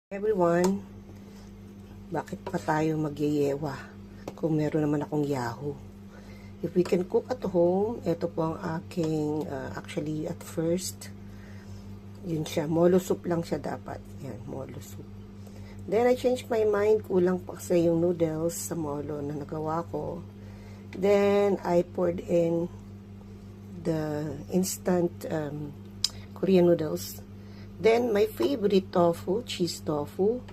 Everyone, bakit pa tayo magyeyewa kung meron naman akong Yahoo? If we can cook at home, ito po ang aking, actually at first, yun siya, molo soup lang siya dapat. Yan, molo soup. Then I changed my mind, kulang pa kasi yung noodles sa molo na nagawa ko. Then I poured in the instant Korean noodles. Then, my favorite tofu, cheese tofu,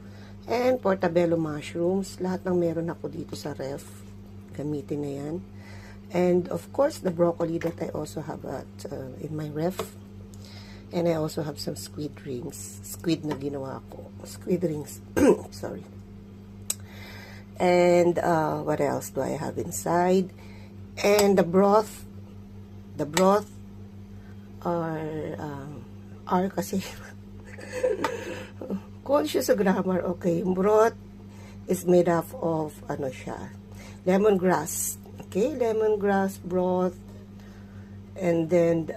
and portobello mushrooms. Lahat ng meron ako dito sa ref. Gamitin na yan. And, of course, the broccoli that I also have in my ref. And I also have some squid rings. Squid na ginawa ko. Squid rings. Sorry. And, what else do I have inside? And the broth. The broth are kasi conscious of grammar, okay. Broth is made up of, ano siya, lemongrass. Okay, lemongrass broth. And then,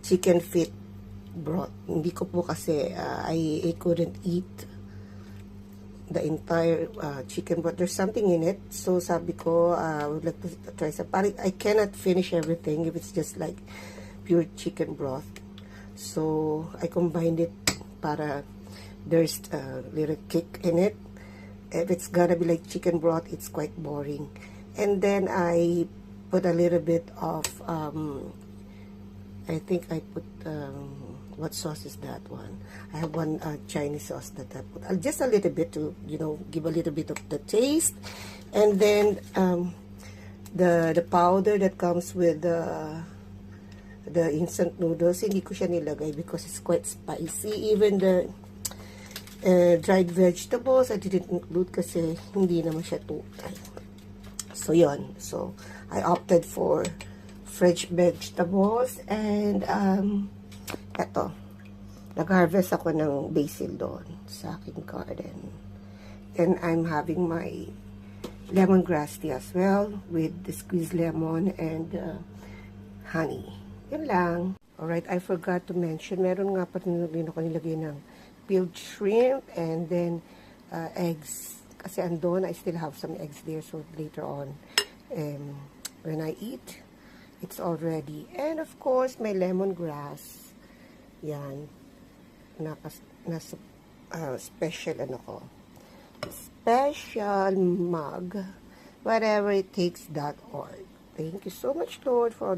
chicken feet broth. Hindi ko po kasi, I couldn't eat the entire chicken broth. There's something in it. So, sabi ko, I would like to try some. I cannot finish everything if it's just like pure chicken broth. So, I combined it para there's a little kick in it. If it's gonna be like chicken broth, it's quite boring. And then I put a little bit of, I think I put, what sauce is that one? I have one Chinese sauce that I put. Just a little bit to, give a little bit of the taste. And then, the powder that comes with the instant noodles, hindi ko siya nilagay because it's quite spicy. Even the dried vegetables, I didn't include kasi hindi naman siya too. So, yun. So, I opted for fresh vegetables and, eto, nag-harvest ako ng basil doon sa aking garden. And I'm having my lemongrass tea as well with the squeezed lemon and honey. Yun lang. Alright, I forgot to mention, meron nga pa rin ako nilagay ng peeled shrimp and then eggs. Kasi andon, I still have some eggs there. So later on, when I eat, it's all ready. And of course, my lemongrass. Yan. Nasa special special mug. Whatever it takes.org. Thank you so much, Lord, for